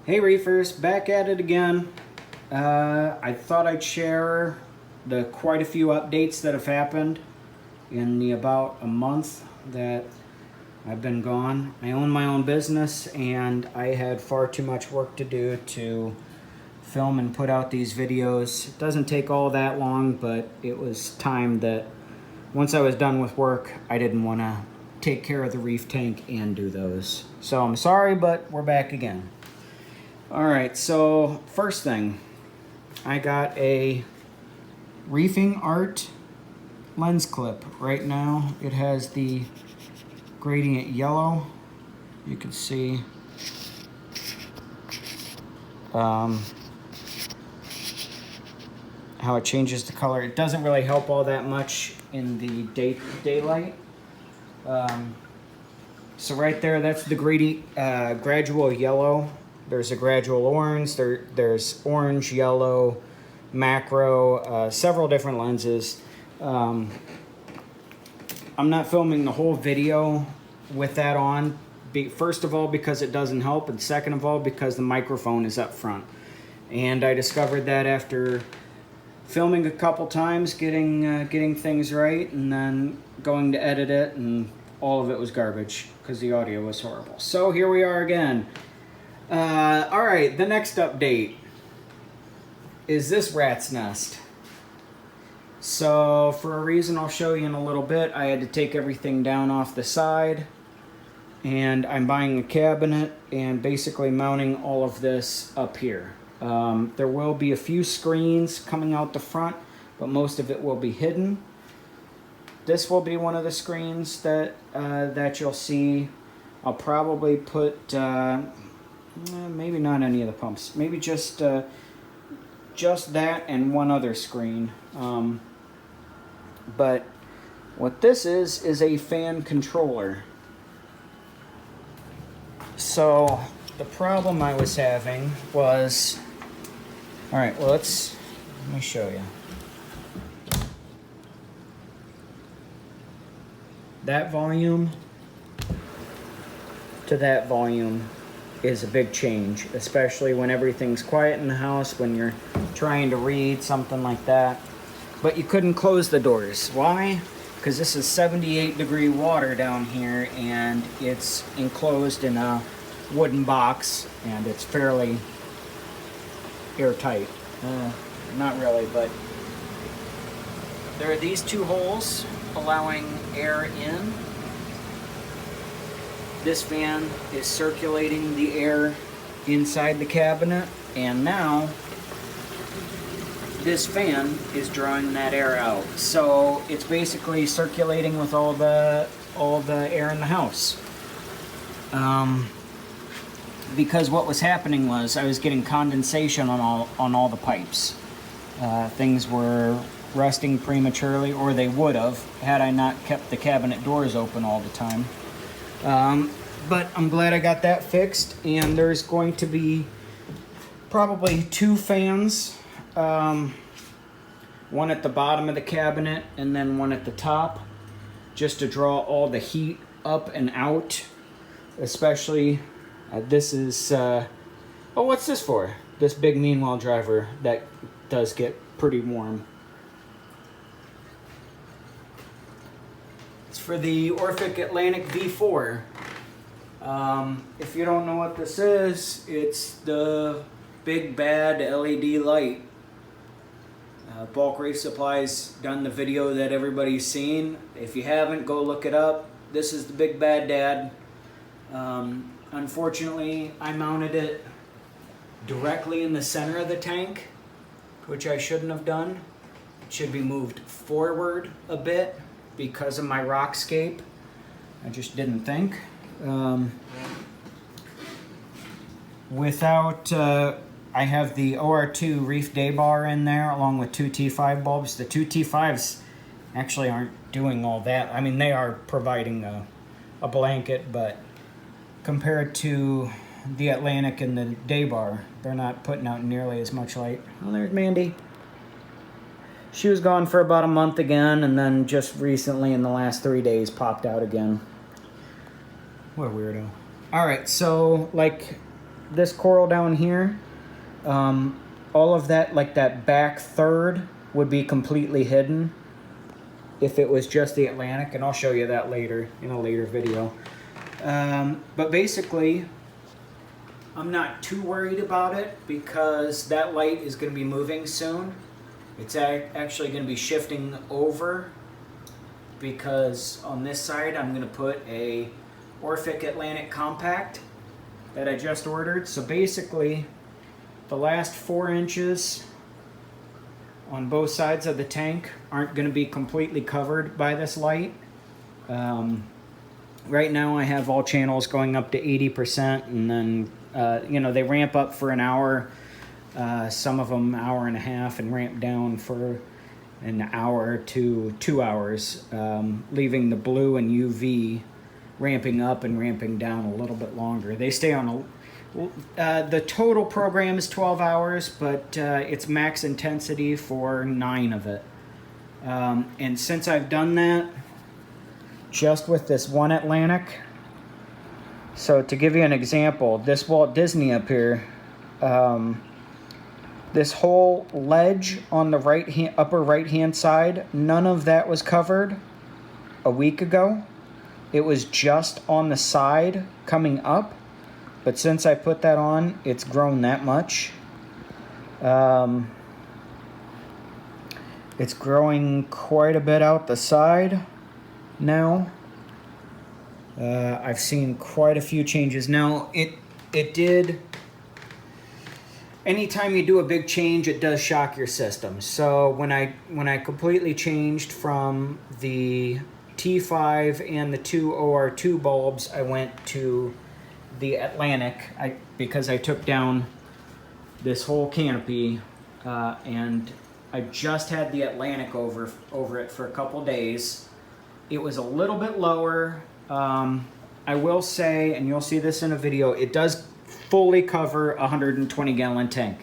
Hey Reefers, back at it again. I thought I'd share the quite a few updates that have happened in the about a month that I've been gone. I own my own business and I had far too much work to do to film and put out these videos. It doesn't take all that long, but it was time that once I was done with work, I didn't want to take care of the reef tank and do those. So I'm sorry, but we're back again. Alright, so first thing, I got a Reefing Art lens clip. Right now it has the gradient yellow. You can see how it changes the color. It doesn't really help all that much in the daylight. So right there, that's the gradual yellow. There's a gradual orange, there's orange, yellow, macro, several different lenses. I'm not filming the whole video with that on. First of all, because it doesn't help, and second of all, because the microphone is up front. And I discovered that after filming a couple times, getting things right, and then going to edit it, and all of it was garbage because the audio was horrible. So here we are again. Alright, the next update is this rat's nest. So, for a reason I'll show you in a little bit, I had to take everything down off the side, and I'm buying a cabinet and basically mounting all of this up here. There will be a few screens coming out the front, but most of it will be hidden. This will be one of the screens that you'll see. I'll probably put maybe not any of the pumps. Maybe just that and one other screen. But what this is a fan controller. So the problem I was having was, all right, well, let me show you. That volume to that volume is a big change, especially when everything's quiet in the house, when you're trying to read, something like that. But you couldn't close the doors. Why? Because this is 78-degree water down here, and it's enclosed in a wooden box, and it's fairly airtight. Not really, but there are these two holes allowing air in. This fan is circulating the air inside the cabinet, and now this fan is drawing that air out. So it's basically circulating with all the air in the house. Because what was happening was I was getting condensation on all the pipes. Things were rusting prematurely, or they would have had I not kept the cabinet doors open all the time. But I'm glad I got that fixed, and there's going to be probably two fans, one at the bottom of the cabinet and then one at the top, just to draw all the heat up and out. Especially, this is, oh, what's this for? This big meanwhile driver that does get pretty warm. It's for the Orphic Atlantic V4. If you don't know what this is, it's the big bad LED light. Bulk Reef Supply's done the video that everybody's seen. If you haven't, go look it up. This is the big bad dad. Unfortunately, I mounted it directly in the center of the tank, which I shouldn't have done. It should be moved forward a bit because of my rockscape. I just didn't think. I have the OR2 Reef Day Bar in there along with two T5 bulbs. The two T5s actually aren't doing all that. I mean, they are providing a blanket, but compared to the Atlantic and the Day Bar, they're not putting out nearly as much light. Oh, there's Mandy. She was gone for about a month again, and then just recently in the last 3 days popped out again. What a weirdo. Alright, so like this coral down here, all of that, like that back third, would be completely hidden if it was just the Atlantic, and I'll show you that later in a later video. But basically, I'm not too worried about it because that light is going to be moving soon. It's actually going to be shifting over because on this side I'm going to put a Orphic Atlantic Compact that I just ordered. So basically, the last 4 inches on both sides of the tank aren't going to be completely covered by this light. Right now I have all channels going up to 80%, and then you know, they ramp up for an hour, some of them hour and a half, and ramp down for an hour to 2 hours, leaving the blue and UV ramping up and ramping down a little bit longer. They stay on the total program is 12 hours, but it's max intensity for 9 of it. And since I've done that, just with this one Atlantic, so to give you an example, this Walt Disney up here, this whole ledge on the upper right hand side, none of that was covered a week ago. It was just on the side coming up, but since I put that on, it's grown that much. It's growing quite a bit out the side now. I've seen quite a few changes. Now, it did, anytime you do a big change, it does shock your system. So when I completely changed from the T5 and the 2 OR2 bulbs, I went to the Atlantic because I took down this whole canopy, and I just had the Atlantic over it for a couple days. It was a little bit lower. I will say, and you'll see this in a video, it does fully cover a 120 gallon tank.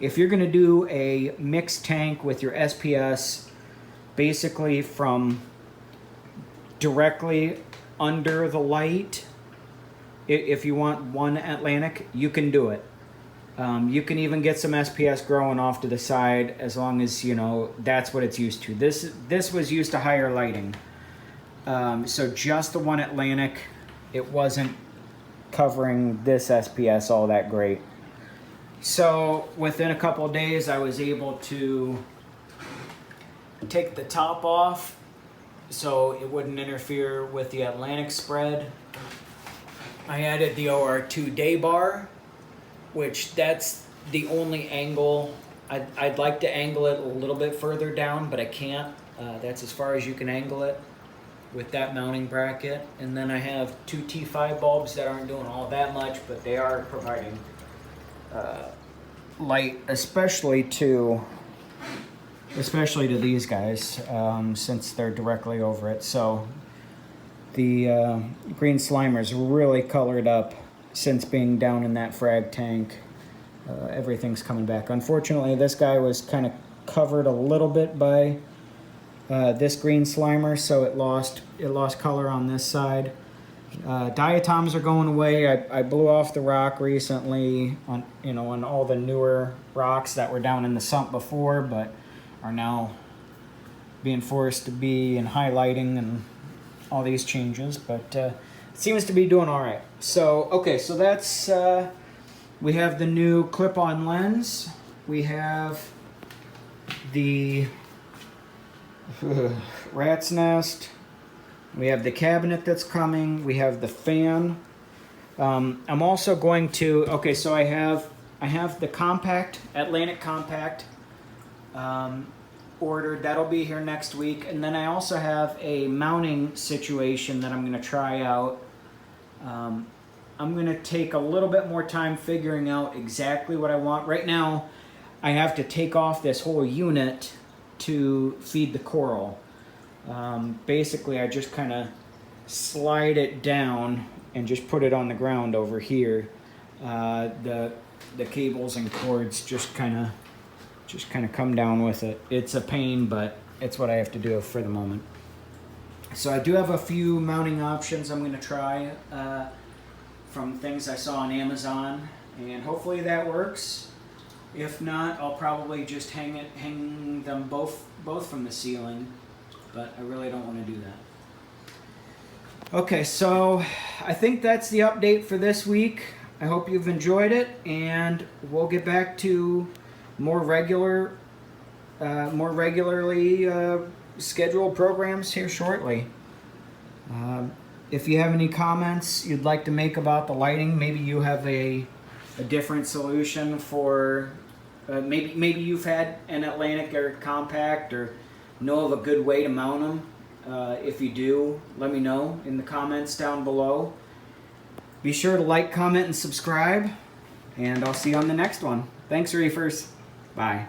If you're going to do a mixed tank with your SPS, basically from directly under the light, if you want one Atlantic, you can do it. You can even get some SPS growing off to the side, as long as, you know, that's what it's used to. This was used to higher lighting. So just the one Atlantic, it wasn't covering this SPS all that great. So within a couple of days, I was able to take the top off so it wouldn't interfere with the Atlantic spread. I added the OR2 day bar, which that's the only angle. I'd like to angle it a little bit further down, but I can't. That's as far as you can angle it with that mounting bracket. And then I have 2 T5 bulbs that aren't doing all that much, but they are providing light, especially to these guys, since they're directly over it. So the green slimer's really colored up since being down in that frag tank. Everything's coming back. Unfortunately, this guy was kind of covered a little bit by this green slimer, so it lost color on this side. Diatoms are going away. I blew off the rock recently on all the newer rocks that were down in the sump before, but are now being forced to be in highlighting and all these changes. But it seems to be doing all right. So okay, so that's we have the new clip-on lens. We have the rat's nest. We have the cabinet that's coming. We have the fan. I'm also going to, okay, so I have the compact, Atlantic Compact, ordered. That'll be here next week. And then I also have a mounting situation that I'm going to try out. I'm going to take a little bit more time figuring out exactly what I want. Right now, I have to take off this whole unit to feed the coral. Basically, I just kind of slide it down and just put it on the ground over here. The cables and cords just kind of come down with it. It's a pain, but it's what I have to do for the moment. So I do have a few mounting options I'm going to try from things I saw on Amazon. and hopefully that works. If not, I'll probably just hang them both from the ceiling, but I really don't want to do that. Okay, so I think that's the update for this week. I hope you've enjoyed it, and we'll get back to more regularly scheduled programs here shortly. If you have any comments you'd like to make about the lighting, maybe you have a different solution for, maybe you've had an Atlantic or compact or know of a good way to mount them. If you do, let me know in the comments down below. Be sure to like, comment, and subscribe, and I'll see you on the next one. Thanks, Reefers. Bye.